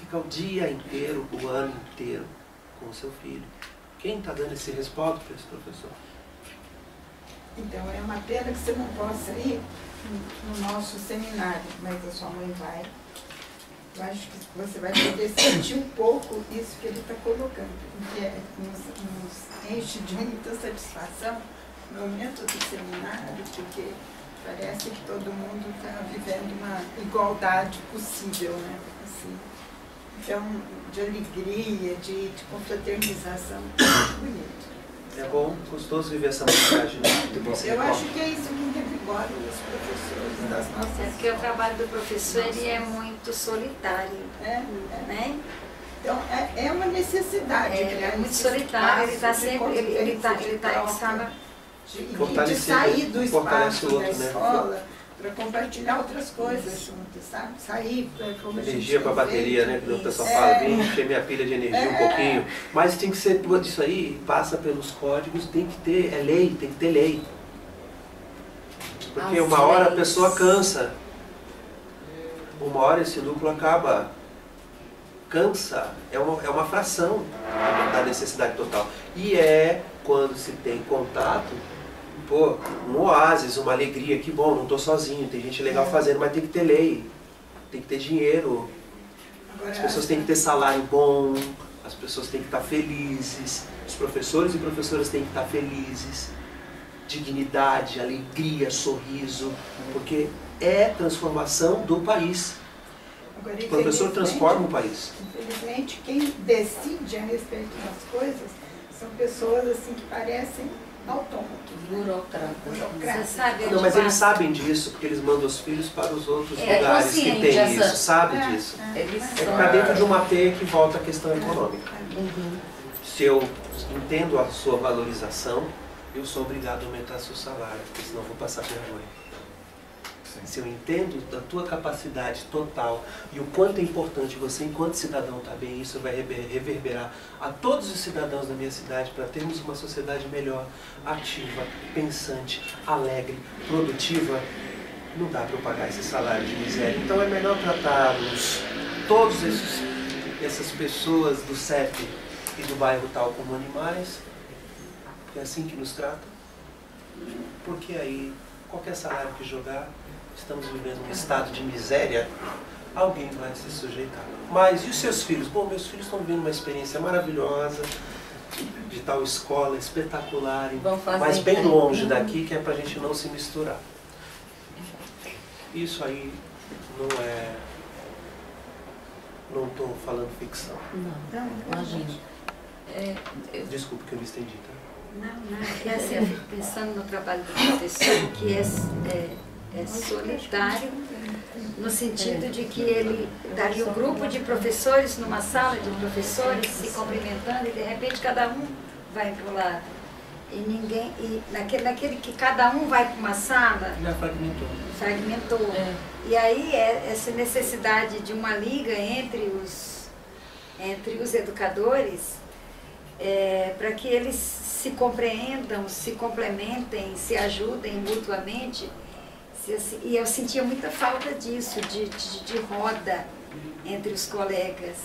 Fica o dia inteiro, o ano inteiro com o seu filho. Quem está dando esse respaldo para esse professor? Então, é uma pena que você não possa ir no nosso seminário, mas a sua mãe vai. Eu acho que você vai poder sentir um pouco isso que ele está colocando, porque nos enche de muita satisfação no momento do seminário, porque parece que todo mundo está vivendo uma igualdade possível, né? Assim, então, de alegria, de confraternização, muito bonito. É bom, gostoso viver essa mensagem. Eu acho que é isso que revigora os professores das nossas... É porque o trabalho do professor ele é muito solitário, né? Então, é uma necessidade. É muito solitário, ele está sempre, ele está em sala... De sair do espaço da escola para compartilhar outras coisas juntos, sabe? Sair para... Energia para a bateria, né? Que o pessoal fala, vem encher minha pilha de energia um pouquinho. Mas tem que ser tudo isso aí, passa pelos códigos, tem que ter, é lei, tem que ter lei. Porque uma hora a pessoa cansa. Uma hora esse núcleo acaba. Cansa, é uma fração da necessidade total. E é quando se tem contato, pô, um oásis, uma alegria, que bom, não estou sozinho, tem gente legal fazendo, mas tem que ter lei, tem que ter dinheiro, as pessoas têm que ter salário bom, as pessoas têm que estar felizes, os professores e professoras têm que estar felizes, dignidade, alegria, sorriso, porque é transformação do país. Agora, o professor transforma o país. Infelizmente, quem decide a respeito das coisas são pessoas assim que parecem autômatos. Burocratas. Você sabe, não, mas eles sabem disso, porque eles mandam os filhos para os outros lugares que tem isso, sabe disso. É ficar dentro de uma teia que volta à questão econômica. Se eu entendo a sua valorização, eu sou obrigado a aumentar seu salário, porque senão eu vou passar vergonha. Se eu entendo da tua capacidade total e o quanto é importante você, enquanto cidadão, estar bem, isso vai reverberar a todos os cidadãos da minha cidade para termos uma sociedade melhor, ativa, pensante, alegre, produtiva, não dá para eu pagar esse salário de miséria. Então é melhor tratarmos todas essas pessoas do CEP e do bairro tal como animais, é assim que nos tratam, porque aí qualquer salário que jogar, estamos vivendo um estado de miséria, alguém vai se sujeitar. Mas e os seus filhos? Bom, meus filhos estão vivendo uma experiência maravilhosa, de tal escola espetacular, mas bem longe daqui, que é para a gente não se misturar. Isso aí não estou falando ficção. Não, imagina. Desculpe que eu me estendi, tá? Não, é assim, eu fico pensando no trabalho do professor, que é solitário, no sentido de que ele daria um grupo de professores numa sala de professores se cumprimentando e de repente cada um vai para o lado. E naquele que cada um vai para uma sala, já fragmentou. E aí essa necessidade de uma liga entre os educadores, para que eles se compreendam, se complementem, se ajudem mutuamente. E eu sentia muita falta disso, de roda entre os colegas.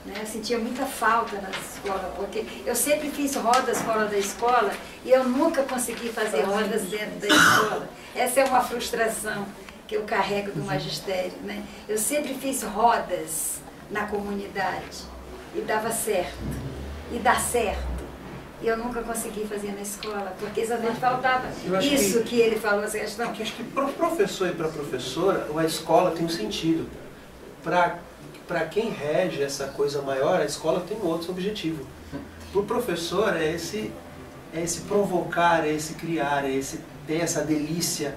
né? Eu sentia muita falta na escola, porque eu sempre fiz rodas fora da escola e eu nunca consegui fazer rodas dentro da escola. Essa é uma frustração que eu carrego do magistério, né? Eu sempre fiz rodas na comunidade e dava certo, e dá certo. E eu nunca consegui fazer na escola, porque exatamente faltava isso que ele falou, essa questão. Porque acho que para o professor e para a professora, a escola tem um sentido. Para quem rege essa coisa maior, a escola tem um outro objetivo. Para o professor é esse provocar, é esse criar, é esse ter essa delícia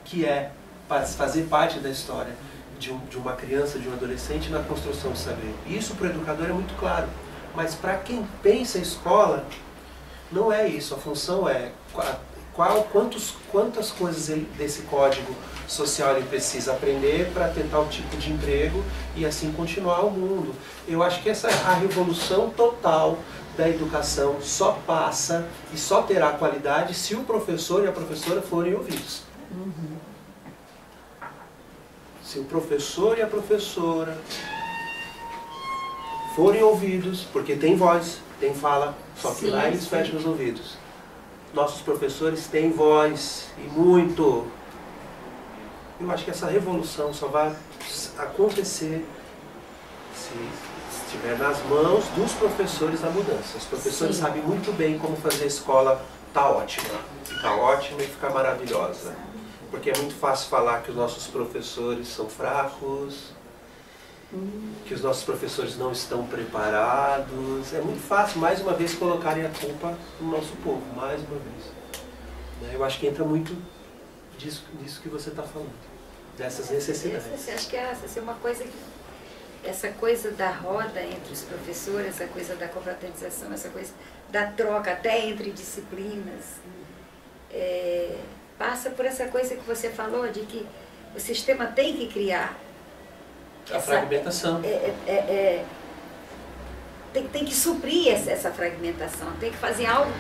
que é fazer parte da história de uma criança, de um adolescente na construção do saber. Isso para o educador é muito claro. Mas para quem pensa a escola, não é isso. A função é quantas coisas desse código social ele precisa aprender para ter tal tipo de emprego e assim continuar o mundo. Eu acho que a revolução total da educação só passa e só terá qualidade se o professor e a professora forem ouvidos. Se o professor e a professora forem ouvidos, porque tem voz, tem fala, só que lá eles fecham os ouvidos. Nossos professores têm voz, e muito. Eu acho que essa revolução só vai acontecer se estiver nas mãos dos professores a mudança. Os professores sabem muito bem como fazer a escola tá ótima. Ficar ótima e ficar maravilhosa. Porque é muito fácil falar que os nossos professores são fracos, que os nossos professores não estão preparados. É muito fácil, mais uma vez, colocarem a culpa no nosso povo, mais uma vez. Eu acho que entra muito disso que você está falando, dessas necessidades. Acho que essa é uma coisa essa coisa da roda entre os professores, essa coisa da confraternização, essa coisa da troca até entre disciplinas, passa por essa coisa que você falou, de que o sistema tem que criar a fragmentação. Tem que suprir essa fragmentação, tem que fazer algo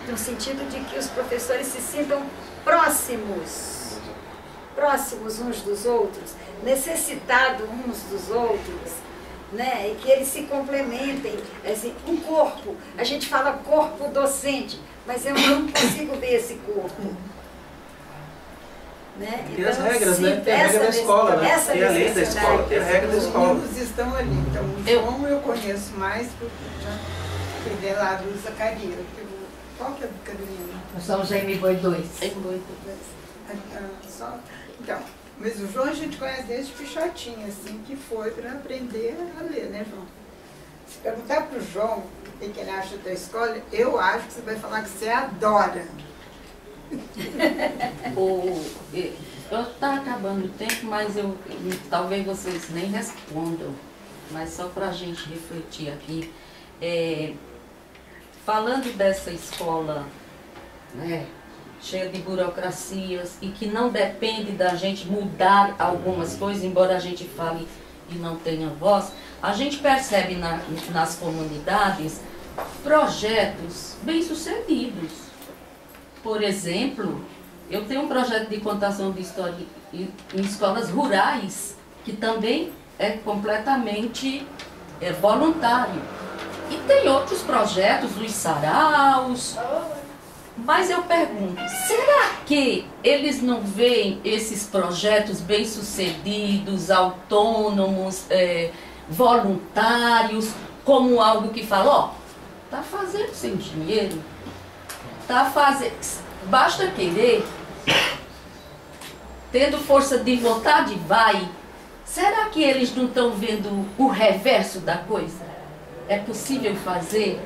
no sentido de que os professores se sintam próximos uns dos outros, necessitados uns dos outros, né? E que eles se complementem, assim, um corpo. A gente fala corpo docente, mas eu não consigo ver esse corpo. Né? Tem as regras, né? Tem a regra da escola, né? Tem a lei da escola, tem a regra da escola. Os meninos estão ali. Então, o João eu conheço mais, porque já cuidei lá do Zacarias. Qual que é do Carolina? São os M2. Então, mas o João a gente conhece desde pichotinho, assim, que foi para aprender a ler, né, João? Se perguntar para o João o que ele acha da escola, eu acho que você vai falar que você adora. Está acabando o tempo, mas talvez vocês nem respondam, mas só para a gente refletir aqui. Falando dessa escola, né, cheia de burocracias e que não depende da gente mudar algumas coisas, embora a gente fale e não tenha voz, a gente percebe nas comunidades projetos bem-sucedidos. Por exemplo, eu tenho um projeto de contação de história em escolas rurais, que também é completamente voluntário. E tem outros projetos, os saraus. Mas eu pergunto, será que eles não veem esses projetos bem-sucedidos, autônomos, voluntários, como algo que fala, tá fazendo sem dinheiro? Basta querer, tendo força de vontade, vai. Será que eles não estão vendo o reverso da coisa? É possível fazer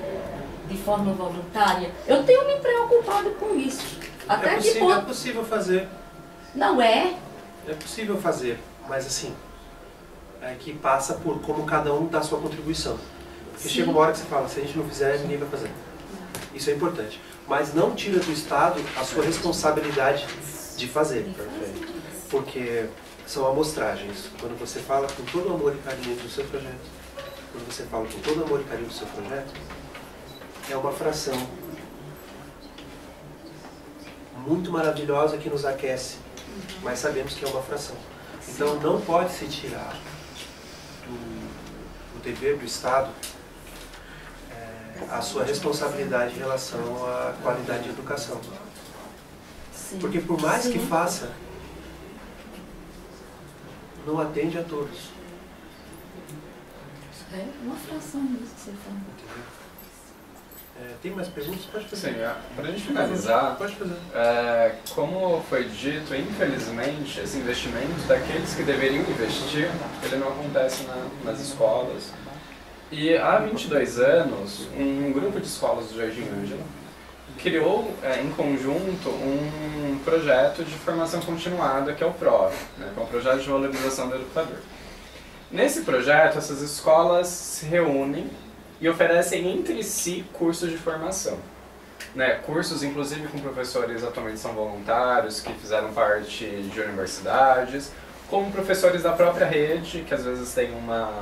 de forma voluntária? Eu tenho me preocupado com isso. Até que ponto? É possível fazer. Não é? É possível fazer, mas assim, que passa por como cada um dá a sua contribuição. Porque chega uma hora que você fala, se a gente não fizer, ninguém vai fazer. Isso é importante. Mas não tira do Estado a sua responsabilidade de fazer. Porque são amostragens. Quando você fala com todo amor e carinho do seu projeto, quando você fala com todo amor e carinho do seu projeto, é uma fração muito maravilhosa que nos aquece, mas sabemos que é uma fração. Então não pode se tirar do dever do Estado a sua responsabilidade em relação à qualidade de educação. Sim. Porque por mais que faça, não atende a todos. É uma fração disso que você falou. Tem mais perguntas? Pode fazer. Sim, para a gente finalizar, Pode fazer. como foi dito, infelizmente, esse investimento daqueles que deveriam investir, ele não acontece nas escolas. E há 22 anos, um grupo de escolas do Jardim Ângela criou em conjunto um projeto de formação continuada, que é o PROV, né, que é um projeto de valorização do educador. Nesse projeto, essas escolas se reúnem e oferecem entre si cursos de formação. Né, cursos, inclusive, com professores atualmente são voluntários, que fizeram parte de universidades, como professores da própria rede, que às vezes têm uma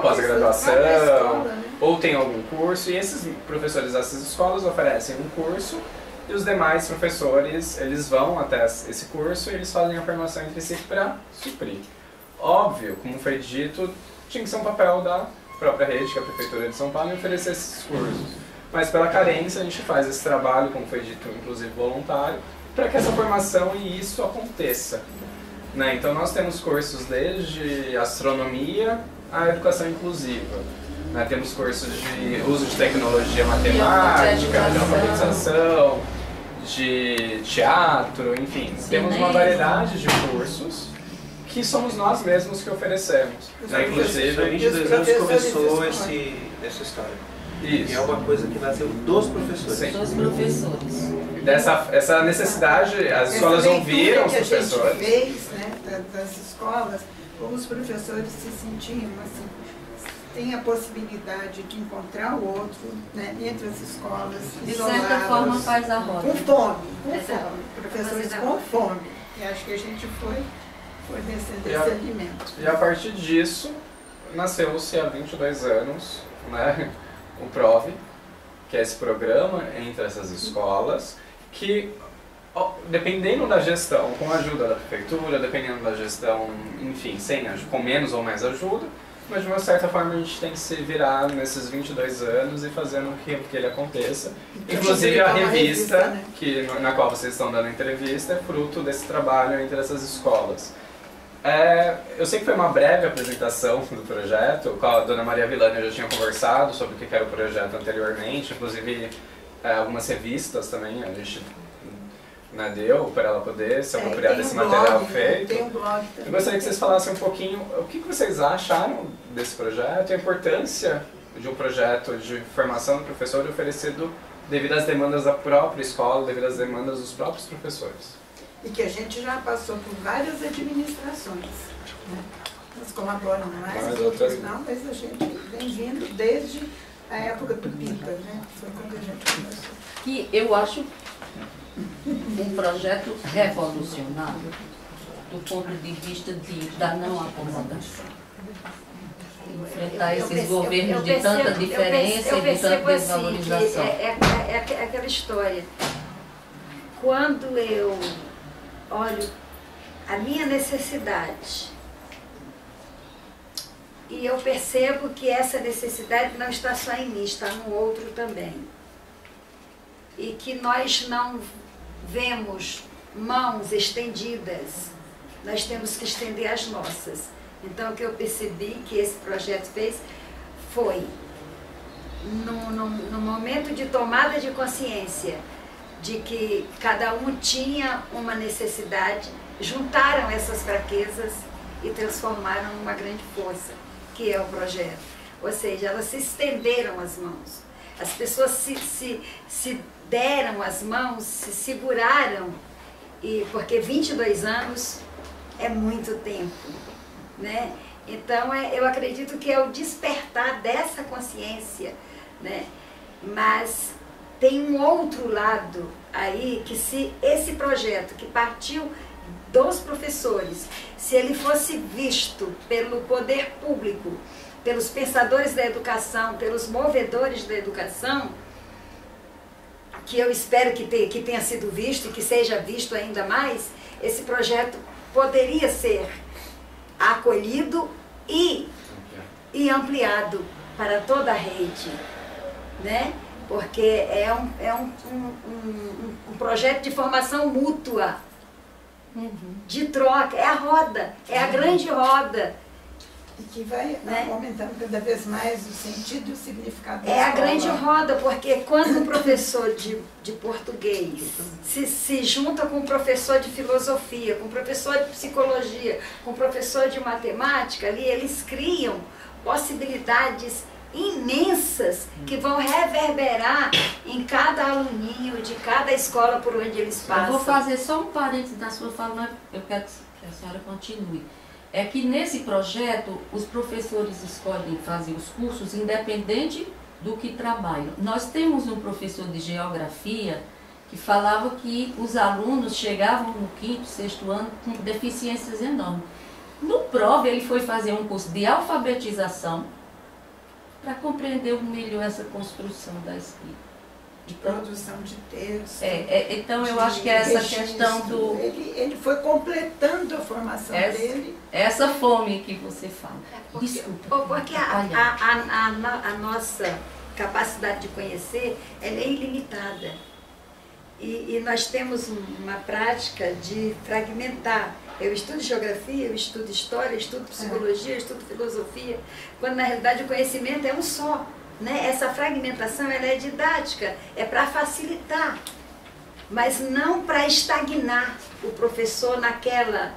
pós-graduação, ou tem algum curso, e esses professores dessas escolas oferecem um curso, e os demais professores, eles vão até esse curso e eles fazem a formação entre si para suprir. Óbvio, como foi dito, tinha que ser um papel da própria rede, que é a Prefeitura de São Paulo, em oferecer esses cursos. Mas pela carência a gente faz esse trabalho, como foi dito, inclusive voluntário, para que essa formação e isso aconteça. Né? Então nós temos cursos desde astronomia à educação inclusiva. Né? Temos cursos de uso de tecnologia matemática, de alfabetização, de teatro, enfim. Temos uma variedade de cursos que somos nós mesmos que oferecemos. Né? Inclusive, Há 22 anos começou essa história. Isso. E é uma coisa que nasceu dos professores. Sim. Dos professores. Essa necessidade, as escolas ouviram os professores. Que a gente fez, né, das escolas, como os professores se sentiam assim, tem a possibilidade de encontrar o outro, né, entre as escolas, De certa forma faz a roda. com fome, professores com fome. E acho que a gente foi fornecendo esse alimento. E a partir disso, nasceu-se há 22 anos, né, o PROV, que é esse programa entre essas escolas, que, dependendo da gestão, com a ajuda da prefeitura, dependendo da gestão, enfim, com menos ou mais ajuda, mas de uma certa forma a gente tem que se virar nesses 22 anos e fazendo com que ele aconteça. Inclusive a revista, né? na qual vocês estão dando entrevista, é fruto desse trabalho entre essas escolas. Eu sei que foi uma breve apresentação do projeto, com a dona Maria Villani eu já tinha conversado sobre o que era o projeto anteriormente, inclusive algumas revistas também a gente deu para ela poder se apropriar desse material feito. Tem um blog também. Eu gostaria que vocês falassem um pouquinho o que vocês acharam desse projeto e a importância de um projeto de formação do professor oferecido devido às demandas da própria escola, devido às demandas dos próprios professores. E que a gente já passou por várias administrações. Né? Elas colaboram mais, outras não, mas a gente vem vindo desde a época do PIPA, né? Foi quando a gente começou. Que eu acho um projeto revolucionário do ponto de vista da não acomodação. Enfrentar esses governos de tanta diferença e de tanta desvalorização. É aquela história. Quando eu olho a minha necessidade e eu percebo que essa necessidade não está só em mim, está no outro também. E que nós não vemos mãos estendidas, nós temos que estender as nossas. Então o que eu percebi que esse projeto fez foi, no momento de tomada de consciência, de que cada um tinha uma necessidade, juntaram essas fraquezas e transformaram numa grande força, que é o projeto. Ou seja, elas se estenderam as mãos. As pessoas se deram as mãos, se seguraram, porque 22 anos é muito tempo, né? Então, eu acredito que é o despertar dessa consciência, né? Mas tem um outro lado aí, que se esse projeto que partiu dos professores, se ele fosse visto pelo poder público, pelos pensadores da educação, pelos movedores da educação, que eu espero que tenha sido visto e que seja visto ainda mais, esse projeto poderia ser acolhido e e ampliado para toda a rede, né? Porque é um projeto de formação mútua, de troca, é a roda, é a grande roda. E que vai, né, aumentando cada vez mais o sentido e o significado da É a escola. grande roda, porque quando o professor de português se junta com o professor de filosofia, com o professor de psicologia, com o professor de matemática, ali eles criam possibilidades imensas que vão reverberar em cada aluninho de cada escola por onde eles passam. Eu vou fazer só um parênteses na sua fala, mas eu quero que a senhora continue. É que nesse projeto os professores escolhem fazer os cursos independente do que trabalham. Nós temos um professor de geografia que falava que os alunos chegavam no 5º, 6º ano com deficiências enormes. No prova ele foi fazer um curso de alfabetização para compreender melhor essa construção da escrita. De produção de texto. Então eu acho que é essa questão do... Ele foi completando a formação dele. Essa fome que você fala. Desculpa. Porque a nossa capacidade de conhecer, ela é ilimitada. E nós temos uma prática de fragmentar. Eu estudo geografia, eu estudo história, eu estudo psicologia, eu estudo filosofia, quando na realidade o conhecimento é um só. Né? Essa fragmentação ela é didática, é para facilitar, mas não para estagnar o professor naquela...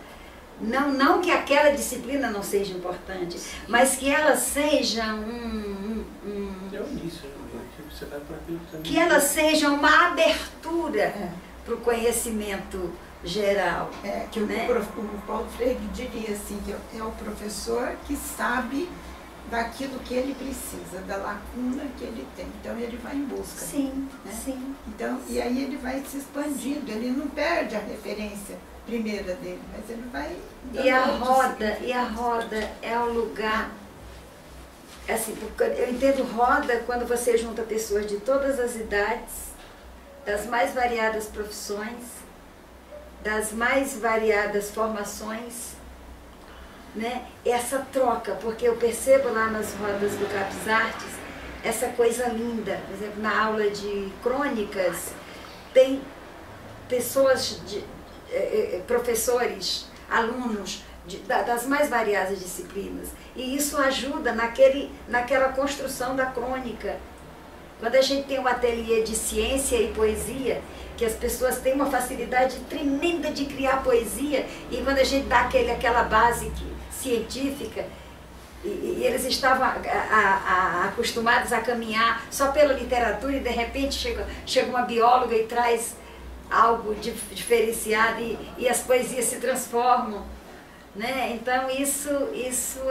Não que aquela disciplina não seja importante, mas que ela seja que ela seja uma abertura para o conhecimento geral. Que o Paulo Freire diria assim, que é o professor que sabe daquilo que ele precisa, da lacuna que ele tem. Então ele vai em busca. Sim, né? sim. Então, e aí ele vai se expandindo, ele não perde a referência primeira dele, mas ele vai... E a roda é o lugar... Assim, eu entendo roda quando você junta pessoas de todas as idades, das mais variadas profissões, das mais variadas formações, né? Essa troca, porque eu percebo lá nas rodas do Capes Artes essa coisa linda. Por exemplo, na aula de crônicas tem pessoas, professores, alunos das mais variadas disciplinas, e isso ajuda naquela construção da crônica. Quando a gente tem um ateliê de ciência e poesia, que as pessoas têm uma facilidade tremenda de criar poesia, e quando a gente dá aquela base científica, e eles estavam acostumados a caminhar só pela literatura, e de repente chega uma bióloga e traz algo diferenciado, e as poesias se transformam. Né? Então isso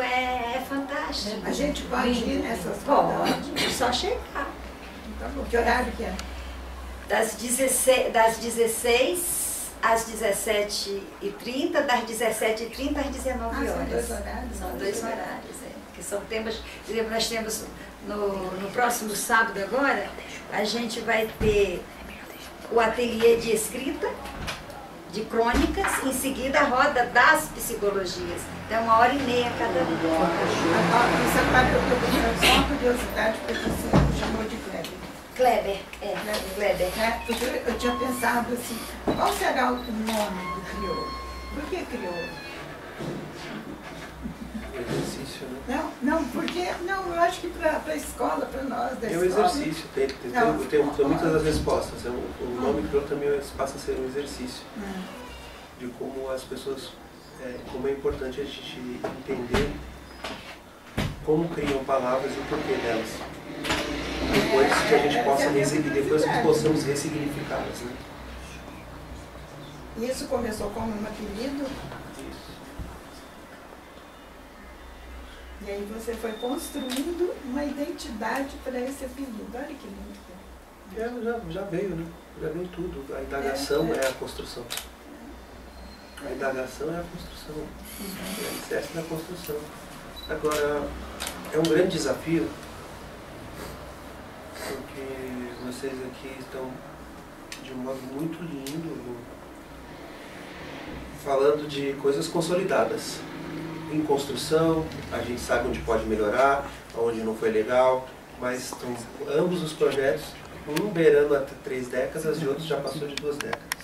é fantástico. A gente pode ir nessas rodas? Pode, só chegar. Então, que horário que é? Das 16 às 17h30, das 17h30 às 19 horas. São 2 horários? São 2 horários, que são temas, por exemplo, nós temos no próximo sábado agora, a gente vai ter o ateliê de escrita, de crônicas, em seguida a roda das psicologias. Então, 1h30 cada um. Isso agora eu tenho só uma curiosidade, porque você chamou de Kleber. Kleber. Eu tinha pensado assim, qual será o nome do crioulo? Por que crioulo? Exercício, né? Não, porque eu acho que para a escola, para nós da escola... É um exercício, tem muitas das respostas. O nome crioulo também passa a ser um exercício de como as pessoas, como é importante a gente entender como criam palavras e o porquê delas. Depois que a gente possamos ressignificá-las, né? Isso começou como um apelido? E aí você foi construindo uma identidade para esse apelido. Olha que lindo. Já veio, né? Já veio tudo. A indagação é a construção. A indagação é a construção. É o alicerce da construção. Agora, é um grande desafio, porque vocês aqui estão de um modo muito lindo, falando de coisas consolidadas. em construção, a gente sabe onde pode melhorar, onde não foi legal, mas estão ambos os projetos, um beirando até 3 décadas e outro já passou de 2 décadas.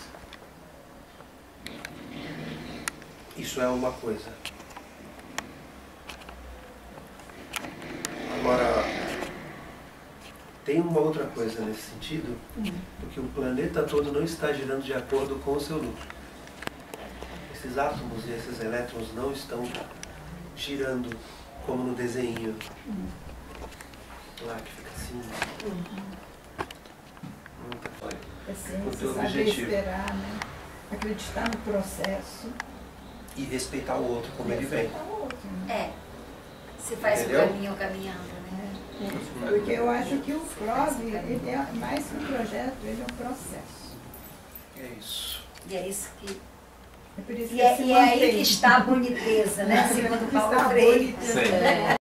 Isso é uma coisa. Agora, tem uma outra coisa nesse sentido, porque o planeta todo não está girando de acordo com o seu núcleo. Esses átomos e esses elétrons não estão girando como no desenho. Lá que fica assim. Paciência, saber esperar, né? Acreditar no processo. E respeitar o outro como ele vem. Se faz o caminho caminhando, né? Porque eu acho que o PROV, ele é mais que um projeto, ele é um processo. É isso. E é isso que... É por isso E que é se aí mantém. que está a boniteza, né? Segundo Paulo Está a Freire. boniteza. Sim.